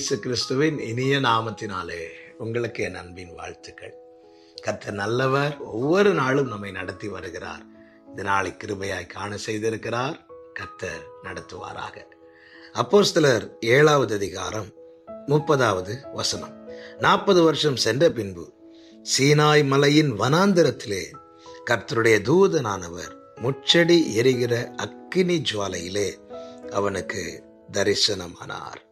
இயேசு கிறிஸ்துவின் இனிய நாமத்தினாலே உங்களுக்கு என் அன்பின் வாழ்த்துக்கள். கர்த்தர் நல்லவர். ஒவ்வொரு நாளும் நம்மை நடத்தி வருகிறார். இந்த நாளை கிருபையாய் காண செய்திருக்கிறார். கர்த்தர் நடத்துவாராக. அப்போஸ்தலர் 7வது அதிகாரம் 30வது வசனம். 40 வருஷம் சென்ற பின்பு சீனாய் மலையின் வனாந்திரத்திலே கர்த்தருடைய தூதனானவர் முச்செடி எரிகிற அக்கினி ஜுவாலையிலே அவனுக்கு தரிசனமானார்.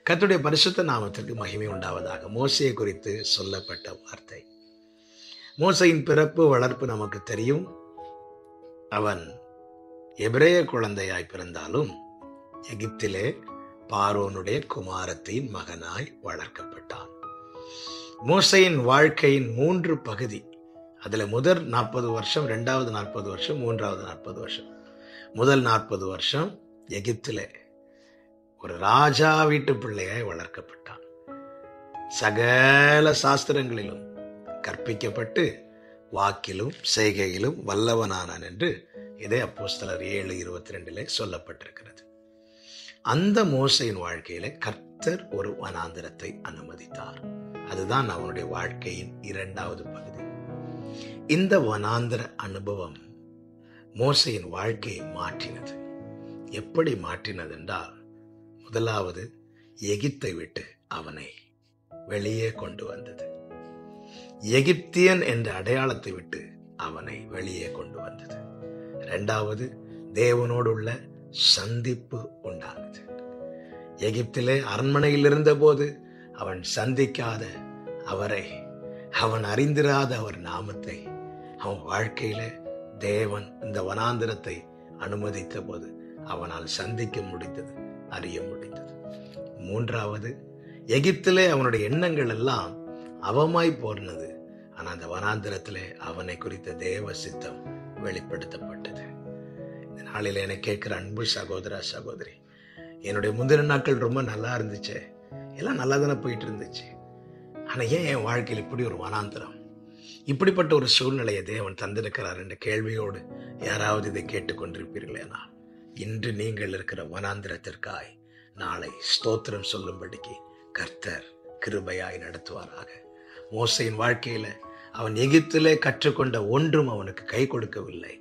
கர்த்தருடைய பரிசுத்த நாமத்திற்கு மகிமை உண்டாவதாக. மோசேயை குறித்து சொல்லப்பட்ட வார்த்தை. மோசேயின் பிறப்பு வளர்ப்பு நமக்கு தெரியும். அவன் எபிரேய குழந்தையாய் பிறந்தாலும் எகிப்திலே பார்வோனுடைய குமாரத்தின் மகனாய் வளர்க்கப்பட்டான். மோசேயின் வாழ்க்கையின் 3 பகுதி. அதுல முதல் 40 வருஷம், 2வது 40 வருஷம், 3வது 40 வருஷம். முதல் 40 வருஷம் எகிப்திலே ஒரு ராஜா வீட்டு பிள்ளையாய் வளர்க்கப்பட்டான். சகல சாஸ்திரங்களிலும் கற்பிக்கப்பட்டு வாக்கிலும் செய்கையிலும் வல்லவனானான் என்று இதே அப்போஸ்தலர் 7:22 சொல்லப்பட்டிருக்கிறது. அந்த மோசேயின் வாழ்க்கையில கர்த்தர் ஒரு வனாந்திரத்தை அனுமதித்தார். அதுதான் அவனுடைய வாழ்க்கையின் 2வது பகுதி. இந்த வனாந்திர அனுபவம் மோசேயின் வாழ்க்கையை மாற்றினது. எப்படி மாற்றினது என்றால், முதலாவது எகிப்தை விட்டு அவனை வெளியே கொண்டு வந்தது. எகிப்தியன் என்ற அடையாளத்தை விட்டு அவனை வெளியே கொண்டு வந்தது. 2வது, தேவனோடுள்ள சந்திப்பு உண்டானது. எகிப்திலே அரண்மனையில் இருந்தபோது அவன் சந்திக்காத அவரை, அவன் அறிந்திராத அவர் நாமத்தை அவன் வாழ்க்கையில தேவன் இந்த வனாந்திரத்தை அனுமதித்த போது அவனால் சந்திக்க முடிந்தது, அறிய முடிந்தது. 3வது, எகிப்திலே அவனுடைய எண்ணங்கள் எல்லாம் அவமாய் போனது. ஆனா அந்த வனாந்திரத்திலே அவனை குறித்த தேவ சித்தம் வெளிப்படுத்தப்பட்டது. இந்த நாளில் என்னை கேட்கிற அன்பு சகோதரா சகோதரி, என்னுடைய முந்தின நாட்கள் ரொம்ப நல்லா இருந்துச்சு, எல்லாம் நல்லா தானே போயிட்டு இருந்துச்சு. ஆனா ஏன் என் வாழ்க்கையில் இப்படி ஒரு வனாந்திரம், இப்படிப்பட்ட ஒரு சூழ்நிலையை தேவன் தந்திருக்கிறார் என்ற கேள்வியோடு யாராவது இதை கேட்டுக்கொண்டிருப்பீர்களேனா, இன்று நீங்கள் இருக்கிற வனாந்திரத்திற்காய் நாளை ஸ்தோத்திரம் சொல்லும்படிக்கு கர்த்தர் கிருபையாய் நடத்துவாராக. மோசேயின் வாழ்க்கையில அவன் எகிப்திலே கற்றுக்கொண்ட ஒன்றும் அவனுக்கு கை கொடுக்கவில்லை.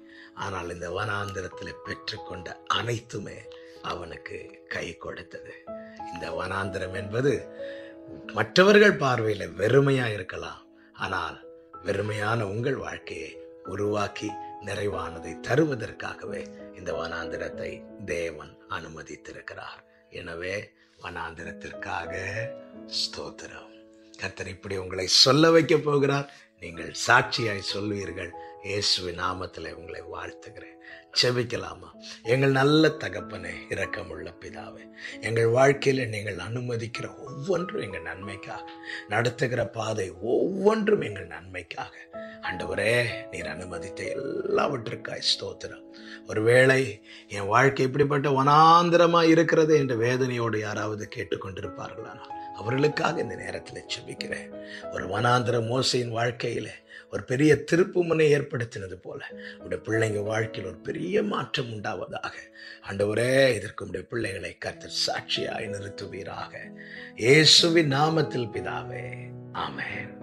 ஆனால் இந்த வனாந்திரத்திலே பெற்றுக்கொண்ட அனைத்துமே அவனுக்கு கை கொடுத்தது. இந்த வனாந்திரம் என்பது மற்றவர்கள் பார்வையில வெறுமையா இருக்கலாம். ஆனால் வெறுமையான உங்கள் வாழ்க்கையை உருவாக்கி நிறைவானதை தருவதற்காகவே இந்த வனாந்திரத்தை தேவன் அனுமதித்திருக்கிறார். எனவே வனாந்திரத்திற்காக ஸ்தோத்திரம். கர்த்தர் இப்படி உங்களை சொல்ல வைக்க போகிறார். நீங்கள் சாட்சியாய் சொல்வீர்கள். இயேசுவின் நாமத்திலே உங்களை வாழ்த்துகிறேன். செபிக்கலாமா? எங்கள் நல்ல தகப்பனே, இரக்கமுள்ள பிதாவே, எங்கள் வாழ்க்கையில நீங்கள் அனுமதிக்கிற ஒவ்வொன்றும் எங்கள் நன்மைக்காக, நடத்துகிற பாதை ஒவ்வொன்றும் எங்கள் நன்மைக்காக. ஆண்டவரே, நீர் அனுமதித்த எல்லாவற்றுக்காய் ஸ்தோத்திரம். ஒருவேளை என் வாழ்க்கை இப்படிப்பட்ட வனாந்திரமா இருக்கிறது என்ற வேதனையோடு யாராவது கேட்டுக்கொண்டிருப்பார்களானா அவர்களுக்காக இந்த நேரத்தில் செபிக்கிறேன். ஒரு வனாந்திர மோசேயின் வாழ்க்கையில ஒரு பெரிய திருப்புமுனை ஏற்படுத்தினது போல உடைய பிள்ளைங்க வாழ்க்கையில் ஒரு பெரிய மாற்றம் உண்டாவதாக. ஆண்டவரே, இதற்கு உடைய பிள்ளைகளை கர்த்தர் சாட்சியாய் நிறுத்துவீராக. இயேசுவின் நாமத்தில் பிதாவே, ஆமென்.